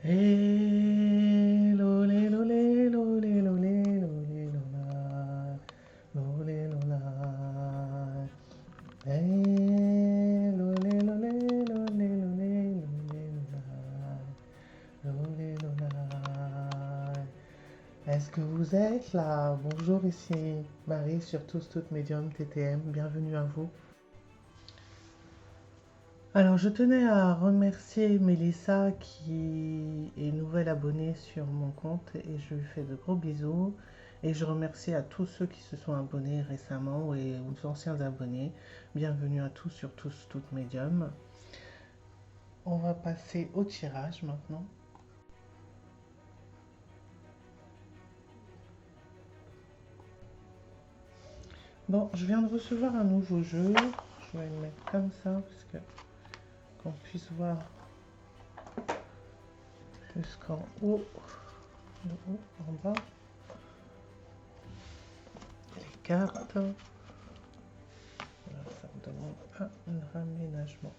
Hello, lelo, lelo, lelo, lelo, lelo, la. Lo, lelo, la. Hello, lelo, lelo, lelo, lelo, lelo, la. Lo, lelo, la. Est-ce que vous êtes là? Bonjour, ici Marie sur Tous Toutes Médium TTM. Bienvenue à vous. Alors, je tenais à remercier Mélissa qui est nouvelle abonnée sur mon compte et je lui fais de gros bisous. Et je remercie à tous ceux qui se sont abonnés récemment et aux anciens abonnés. Bienvenue à tous sur Tous Toutes Médium. On va passer au tirage maintenant. Bon, je viens de recevoir un nouveau jeu. Je vais le mettre comme ça parce que qu'on puisse voir jusqu'en haut, de haut en bas, les cartes. Voilà, ça me demande un raménagement.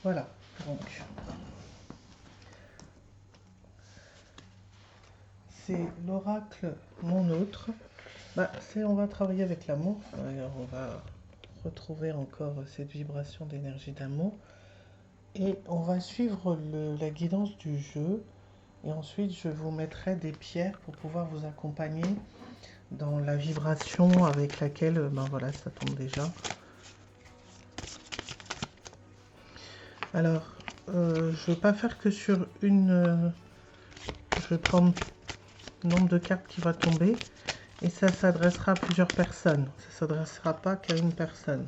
Voilà, donc c'est l'oracle Mon Autre. On va travailler avec l'amour. On va retrouver encore cette vibration d'énergie d'amour. Et on va suivre la guidance du jeu. Et ensuite, je vous mettrai des pierres pour pouvoir vous accompagner dans la vibration avec laquelle, voilà, ça tombe déjà. Alors, je ne vais pas faire que sur une... je vais prendre le nombre de cartes qui va tomber. Et ça s'adressera à plusieurs personnes. Ça ne s'adressera pas qu'à une personne.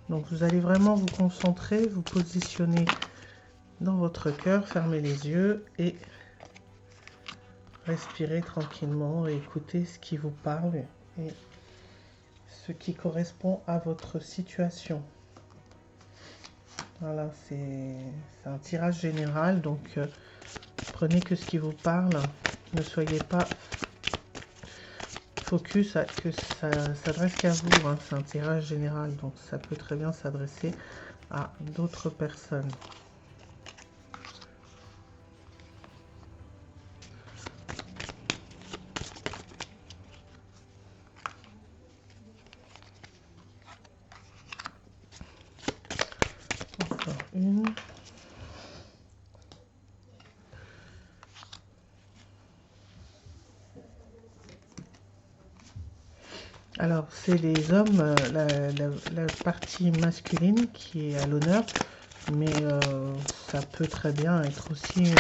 Donc, vous allez vraiment vous concentrer, vous positionner dans votre cœur, fermer les yeux et respirer tranquillement et écouter ce qui vous parle et ce qui correspond à votre situation. Voilà, c'est un tirage général, donc prenez que ce qui vous parle. Ne soyez pas focus que ça s'adresse qu'à vous. Hein. C'est un tirage général, donc ça peut très bien s'adresser à d'autres personnes. Encore une. Alors, c'est les hommes, la partie masculine qui est à l'honneur, mais ça peut très bien être aussi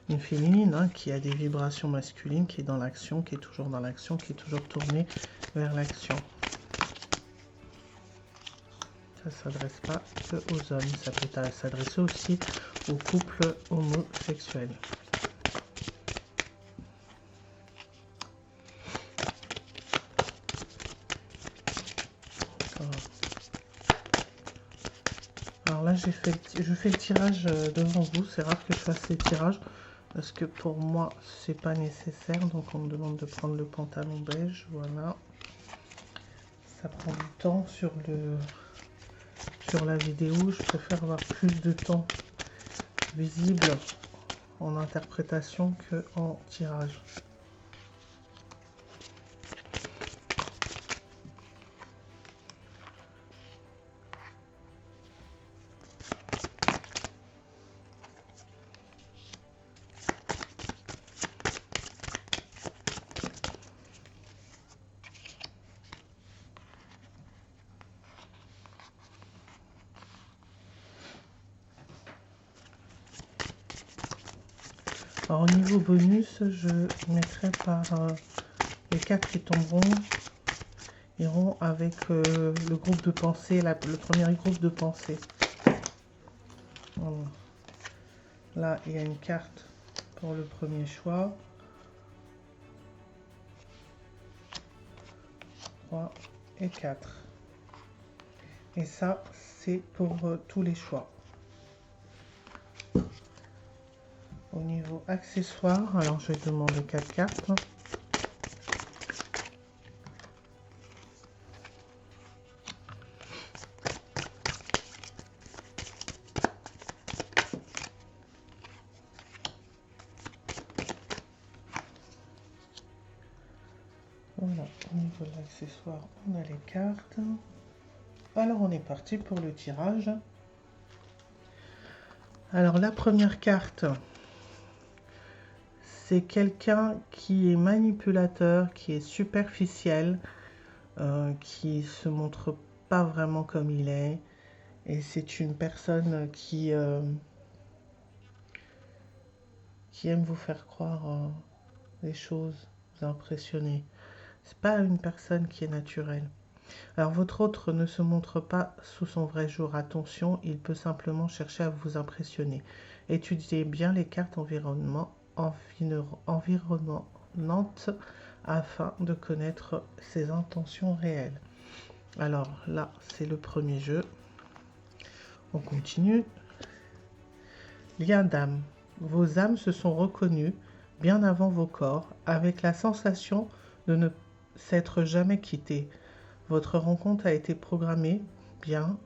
une féminine hein, qui a des vibrations masculines, qui est dans l'action, qui est toujours dans l'action, qui est toujours tournée vers l'action. Ça ne s'adresse pas que aux hommes, ça peut s'adresser aussi aux couples homosexuels. Alors là, je fais le tirage devant vous. C'est rare que je fasse ces tirages parce que pour moi, c'est pas nécessaire. Donc, on me demande de prendre le pantalon beige. Voilà. Ça prend du temps sur la vidéo. Je préfère avoir plus de temps visible en interprétation que en tirage. Alors, au niveau bonus, je mettrai par les cartes qui tomberont, iront avec le groupe de pensée, le premier groupe de pensée. Voilà. Là, il y a une carte pour le premier choix. 3 et 4. Et ça, c'est pour tous les choix. Au niveau accessoires, alors je vais demander 4 cartes. de l'accessoire, on a les cartes. Alors on est parti pour le tirage. Alors la première carte, c'est quelqu'un qui est manipulateur, qui est superficiel, qui se montre pas vraiment comme il est. Et c'est une personne qui aime vous faire croire des choses, vous impressionner. C'est pas une personne qui est naturelle. Alors votre autre ne se montre pas sous son vrai jour. Attention, il peut simplement chercher à vous impressionner. Étudiez bien les cartes environnantes afin de connaître ses intentions réelles. Alors là, c'est le premier jeu. On continue. Lien d'âme. Vos âmes se sont reconnues bien avant vos corps, avec la sensation de ne s'être jamais quittés. Votre rencontre a été programmée bien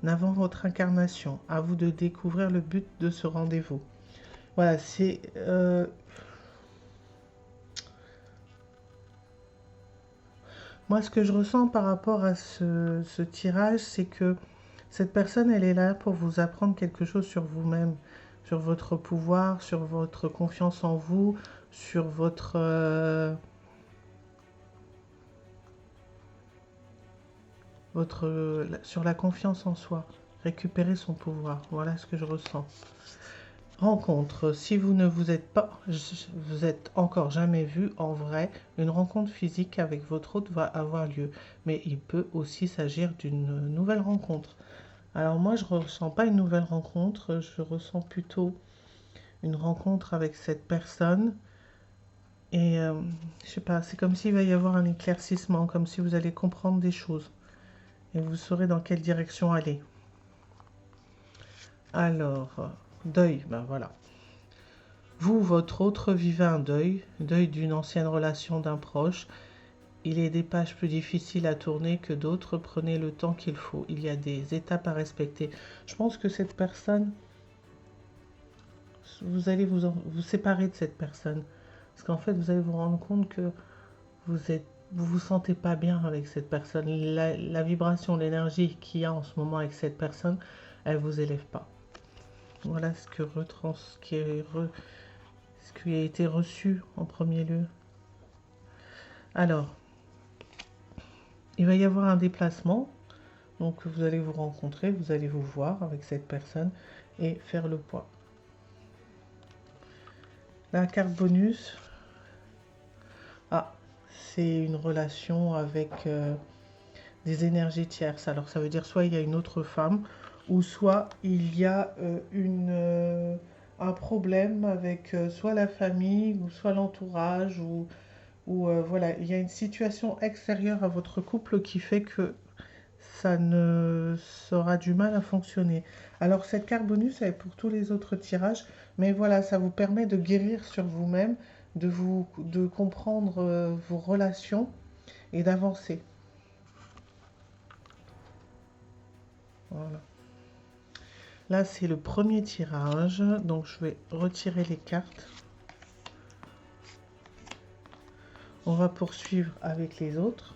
avant votre incarnation. À vous de découvrir le but de ce rendez-vous. Voilà, c'est... Moi, ce que je ressens par rapport à ce tirage, c'est que cette personne, elle est là pour vous apprendre quelque chose sur vous-même, sur votre pouvoir, sur votre confiance en vous, sur sur la confiance en soi. Récupérer son pouvoir. Voilà ce que je ressens. Rencontre. Si vous ne vous êtes encore jamais vu en vrai, une rencontre physique avec votre hôte va avoir lieu. Mais il peut aussi s'agir d'une nouvelle rencontre. Alors moi, je ne ressens pas une nouvelle rencontre, je ressens plutôt une rencontre avec cette personne. Et je sais pas, c'est comme s'il va y avoir un éclaircissement, comme si vous allez comprendre des choses. Et vous saurez dans quelle direction aller. Alors, deuil, ben voilà. Vous, votre autre, vivez un deuil d'une ancienne relation d'un proche. Il est des pages plus difficiles à tourner que d'autres, prenez le temps qu'il faut. Il y a des étapes à respecter. Je pense que cette personne, vous allez vous séparer de cette personne. Parce qu'en fait, vous allez vous rendre compte que vous sentez pas bien avec cette personne. La vibration, l'énergie qu'il y a en ce moment avec cette personne, elle vous élève pas. Voilà ce qui a été reçu en premier lieu. Alors, il va y avoir un déplacement. Donc, vous allez vous rencontrer, vous allez vous voir avec cette personne et faire le point. La carte bonus. Ah, c'est une relation avec des énergies tierces. Alors, ça veut dire soit il y a une autre femme, ou soit il y a un problème avec soit la famille, ou soit l'entourage, ou voilà, il y a une situation extérieure à votre couple qui fait que ça aura du mal à fonctionner. Alors cette carte bonus, elle est pour tous les autres tirages, mais voilà, ça vous permet de guérir sur vous-même, de comprendre vos relations et d'avancer. Voilà. Là, c'est le premier tirage, donc je vais retirer les cartes. On va poursuivre avec les autres.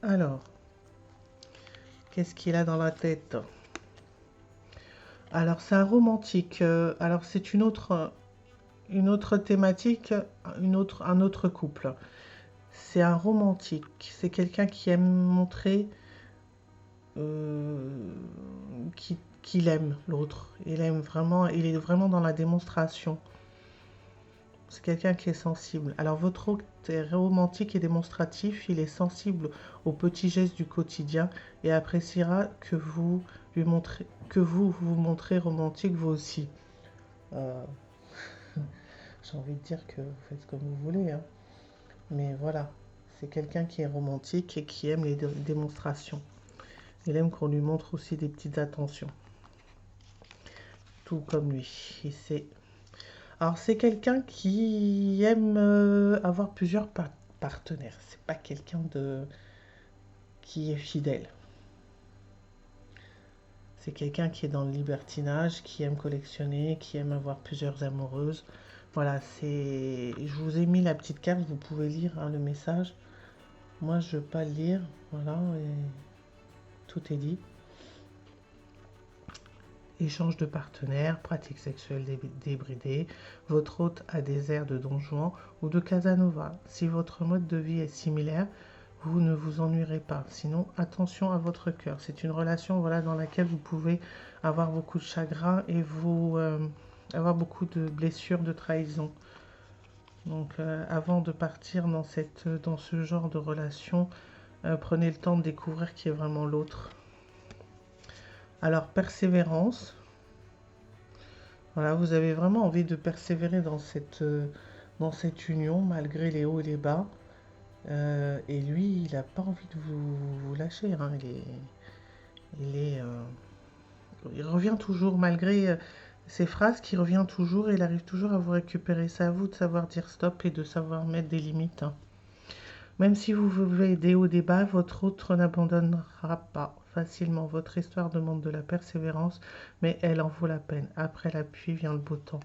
Alors, qu'est-ce qu'il a dans la tête? Alors, c'est un romantique. Alors, c'est une autre thématique, un autre couple. C'est un romantique. C'est quelqu'un qui aime montrer qu'il aime l'autre. Il est vraiment dans la démonstration. C'est quelqu'un qui est sensible. Alors votre hôte est romantique et démonstratif. Il est sensible aux petits gestes du quotidien et appréciera que vous vous montrez romantique vous aussi. J'ai envie de dire que vous faites comme vous voulez, hein. Mais voilà, c'est quelqu'un qui est romantique et qui aime les démonstrations. Il aime qu'on lui montre aussi des petites attentions. Tout comme lui. Alors c'est quelqu'un qui aime avoir plusieurs partenaires. C'est pas quelqu'un qui est fidèle. C'est quelqu'un qui est dans le libertinage, qui aime collectionner, qui aime avoir plusieurs amoureuses. Voilà, c'est. Je vous ai mis la petite carte, vous pouvez lire hein, le message. Moi, je ne veux pas le lire. Voilà, et tout est dit. Échange de partenaires, pratiques sexuelles débridées. Votre hôte a des airs de Don Juan ou de Casanova. Si votre mode de vie est similaire, vous ne vous ennuierez pas. Sinon, attention à votre cœur. C'est une relation voilà, dans laquelle vous pouvez avoir beaucoup de chagrin et vous avoir beaucoup de blessures, de trahison. Donc, avant de partir dans ce genre de relation, prenez le temps de découvrir qui est vraiment l'autre. Alors, persévérance. Voilà, vous avez vraiment envie de persévérer dans cette union, malgré les hauts et les bas. Et lui, il n'a pas envie de vous lâcher. Hein. Il revient toujours, malgré ces phrases qui revient toujours, il arrive toujours à vous récupérer. C'est à vous de savoir dire stop et de savoir mettre des limites. Hein. Même si vous vivez des hauts, des bas, votre autre n'abandonnera pas facilement. Votre histoire demande de la persévérance, mais elle en vaut la peine. Après la pluie vient le beau temps.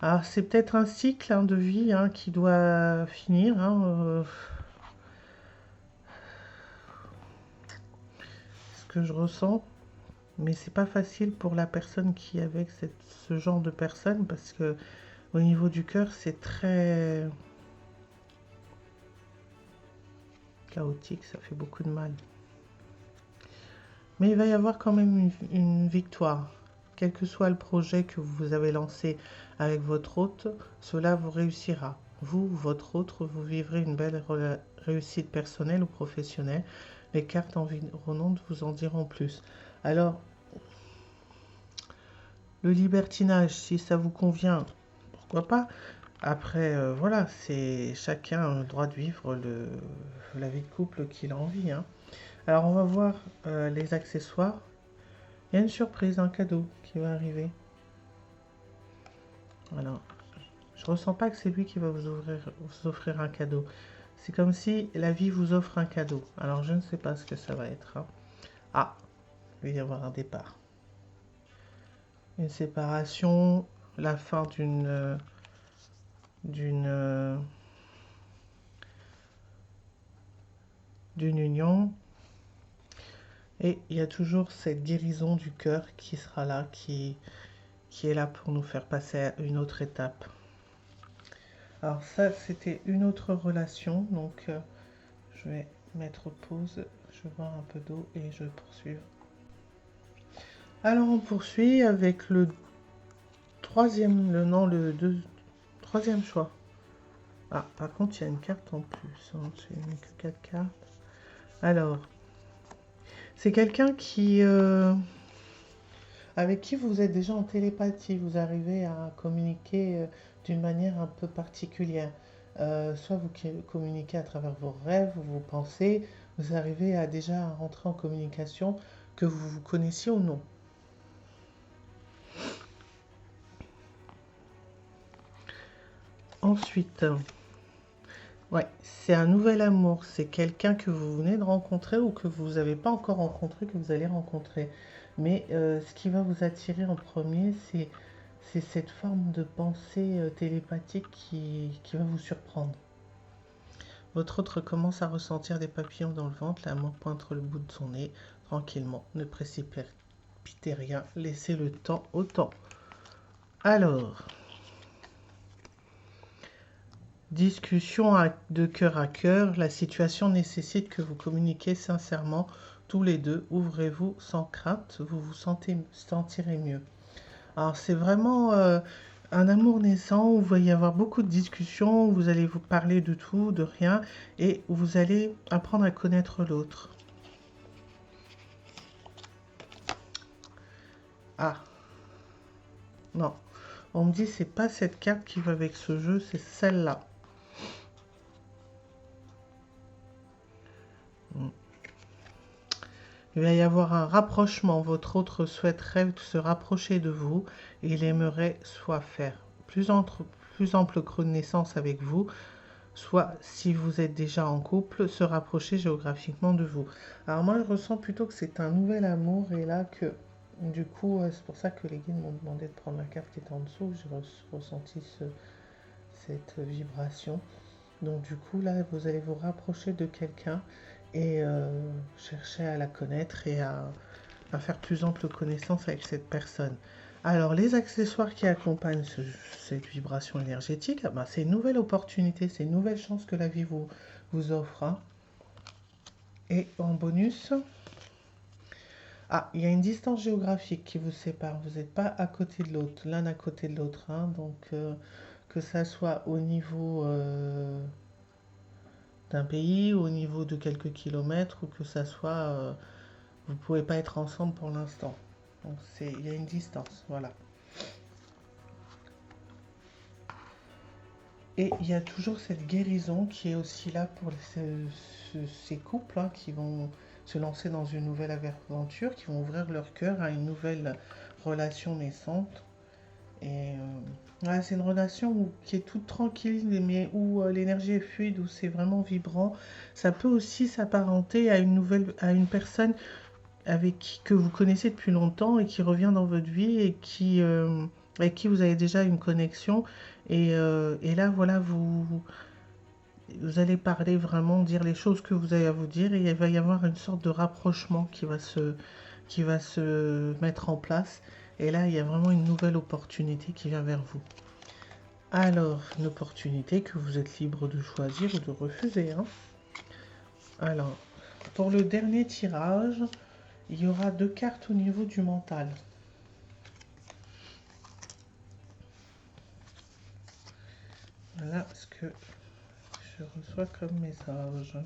Alors, c'est peut-être un cycle hein, de vie hein, qui doit finir. Hein, ce que je ressens. Mais c'est pas facile pour la personne qui est avec ce genre de personne parce que au niveau du cœur, c'est très chaotique, ça fait beaucoup de mal. Mais il va y avoir quand même une victoire. Quel que soit le projet que vous avez lancé avec votre hôte, cela vous réussira. Vous, votre autre, vous vivrez une belle réussite personnelle ou professionnelle. Les cartes environnantes vous en diront plus. Alors, le libertinage, si ça vous convient, pourquoi pas. Après, voilà, c'est chacun a le droit de vivre la vie de couple qu'il a envie. Hein. Alors, on va voir les accessoires. Il y a une surprise, un cadeau qui va arriver. Voilà. Je ressens pas que c'est lui qui va vous offrir un cadeau. C'est comme si la vie vous offre un cadeau. Alors, je ne sais pas ce que ça va être. Hein. Ah, il va y avoir un départ. Une séparation, la fin d'une union. Et il y a toujours cette guérison du cœur qui sera là, qui est là pour nous faire passer à une autre étape. Alors ça, c'était une autre relation, donc je vais mettre pause, je vais boire un peu d'eau et je vais poursuivre. Alors on poursuit avec le troisième choix. Ah, par contre, il y a une carte en plus, hein. J'ai mis que 4 cartes. Alors, c'est quelqu'un avec qui vous êtes déjà en télépathie, vous arrivez à communiquer d'une manière un peu particulière. Soit vous communiquez à travers vos rêves, vos pensées, vous arrivez à déjà rentrer en communication, que vous vous connaissiez ou non. Ensuite, ouais, c'est un nouvel amour, c'est quelqu'un que vous venez de rencontrer ou que vous n'avez pas encore rencontré, que vous allez rencontrer. Mais ce qui va vous attirer en premier, c'est cette forme de pensée télépathique qui va vous surprendre. Votre autre commence à ressentir des papillons dans le ventre, l'amour pointe le bout de son nez, tranquillement. Ne précipitez rien, laissez le temps au temps. Alors, discussion de cœur à cœur, la situation nécessite que vous communiquiez sincèrement tous les deux, ouvrez-vous sans crainte, vous vous sentirez mieux. Alors c'est vraiment un amour naissant où il va y avoir beaucoup de discussions, où vous allez vous parler de tout, de rien, et où vous allez apprendre à connaître l'autre. Ah, non, on me dit c'est pas cette carte qui va avec ce jeu, c'est celle-là. Il va y avoir un rapprochement. Votre autre souhaiterait se rapprocher de vous et il aimerait soit faire plus ample connaissance avec vous, soit, si vous êtes déjà en couple, se rapprocher géographiquement de vous. Alors moi, je ressens plutôt que c'est un nouvel amour et là que Du coup, c'est pour ça que les guides m'ont demandé de prendre la carte qui est en dessous. J'ai ressenti cette vibration. Donc du coup, là, vous allez vous rapprocher de quelqu'un et chercher à la connaître et à faire plus ample connaissance avec cette personne. Alors, les accessoires qui accompagnent cette vibration énergétique, ah ben, c'est une nouvelle opportunité, c'est une nouvelle chance que la vie vous offre, hein. Et en bonus, il y a une distance géographique qui vous sépare. Vous n'êtes pas à côté de l'autre, l'un à côté de l'autre, hein. Donc, que ça soit au niveau d'un pays, au niveau de quelques kilomètres, ou que ça soit, vous ne pouvez pas être ensemble pour l'instant. Donc, il y a une distance, voilà. Et il y a toujours cette guérison qui est aussi là pour ces couples, hein, qui vont se lancer dans une nouvelle aventure, qui vont ouvrir leur cœur à une nouvelle relation naissante. Et ouais, c'est une relation qui est toute tranquille, mais où l'énergie est fluide, où c'est vraiment vibrant. Ça peut aussi s'apparenter à une personne que vous connaissez depuis longtemps et qui revient dans votre vie et avec qui vous avez déjà une connexion. Et là, voilà, vous allez parler vraiment, dire les choses que vous avez à vous dire, et il va y avoir une sorte de rapprochement qui va se mettre en place. Et là, il y a vraiment une nouvelle opportunité qui vient vers vous. Alors, une opportunité que vous êtes libre de choisir ou de refuser, hein. Alors, pour le dernier tirage, il y aura 2 cartes au niveau du mental. Voilà ce que je reçois comme message.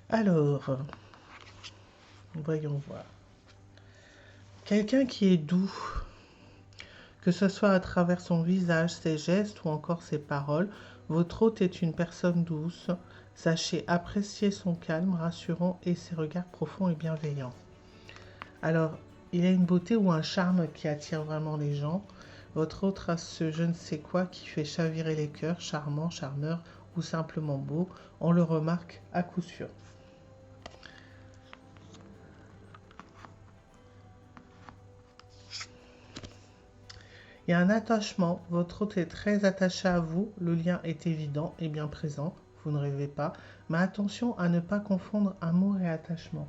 Alors, voyons voir. Quelqu'un qui est doux, que ce soit à travers son visage, ses gestes ou encore ses paroles, votre hôte est une personne douce. Sachez apprécier son calme rassurant et ses regards profonds et bienveillants. Alors, il y a une beauté ou un charme qui attire vraiment les gens. Votre hôte a ce je ne sais quoi qui fait chavirer les cœurs, charmant, charmeur ou simplement beau. On le remarque à coup sûr. Il y a un attachement, votre hôte est très attaché à vous, le lien est évident et bien présent, vous ne rêvez pas, mais attention à ne pas confondre amour et attachement.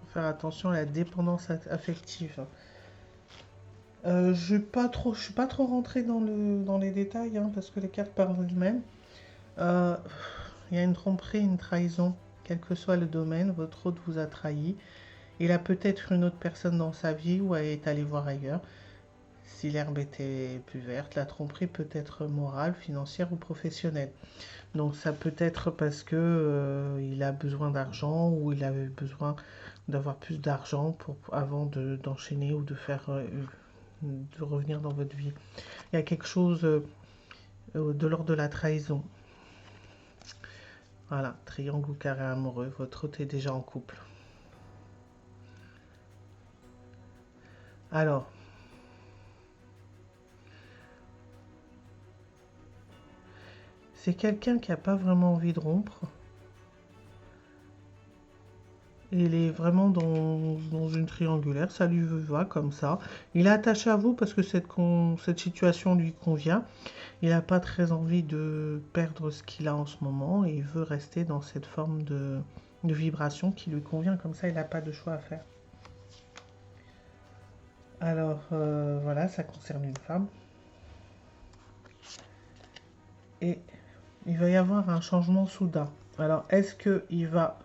Faut faire attention à la dépendance affective. Je suis pas trop rentrée dans les détails, hein, parce que les cartes parlent d'elles-mêmes. Il y a une tromperie, une trahison, quel que soit le domaine, votre hôte vous a trahi. Il a peut-être une autre personne dans sa vie ou est allé voir ailleurs. Si l'herbe était plus verte, la tromperie peut être morale, financière ou professionnelle. Donc ça peut être parce que il a besoin d'argent ou il avait besoin d'avoir plus d'argent avant d'enchaîner ou de revenir dans votre vie. Il y a quelque chose de l'ordre de la trahison. Voilà, triangle ou carré amoureux, votre hôte est déjà en couple. Alors, c'est quelqu'un qui n'a pas vraiment envie de rompre. Il est vraiment dans une triangulaire, ça lui va comme ça. Il est attaché à vous parce que cette situation lui convient. Il n'a pas très envie de perdre ce qu'il a en ce moment et il veut rester dans cette forme de vibration qui lui convient. Comme ça, il n'a pas de choix à faire. Alors, voilà, ça concerne une femme. Et il va y avoir un changement soudain. Alors, est-ce qu'il va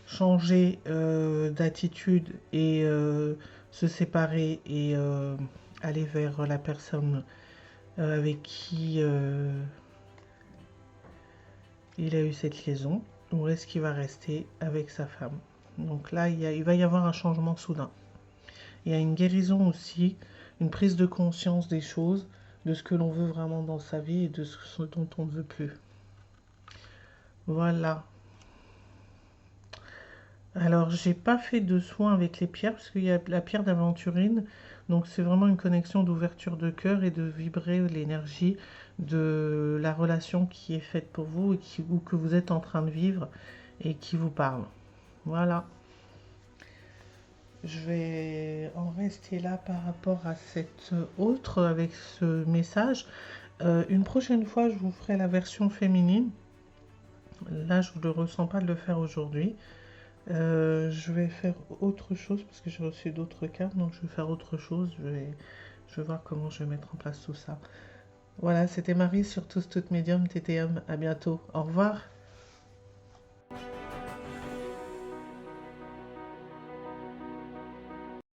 changer d'attitude et se séparer et aller vers la personne avec qui il a eu cette liaison, ou est-ce qu'il va rester avec sa femme? Donc là, il va y avoir un changement soudain. Il y a une guérison aussi, une prise de conscience des choses, de ce que l'on veut vraiment dans sa vie et de ce dont on ne veut plus. Voilà. Alors, j'ai pas fait de soin avec les pierres parce qu'il y a la pierre d'aventurine. Donc, c'est vraiment une connexion d'ouverture de cœur et de vibrer l'énergie de la relation qui est faite pour vous ou que vous êtes en train de vivre. et qui vous parle. Voilà. Je vais en rester là par rapport à cette autre avec ce message. Une prochaine fois, je vous ferai la version féminine. Là, je ne le ressens pas de le faire aujourd'hui. Je vais faire autre chose parce que j'ai reçu d'autres cartes, donc je vais faire autre chose. Je vais voir comment je vais mettre en place tout ça. Voilà, c'était Marie sur Tous Toutes Médium TTM. À bientôt. Au revoir.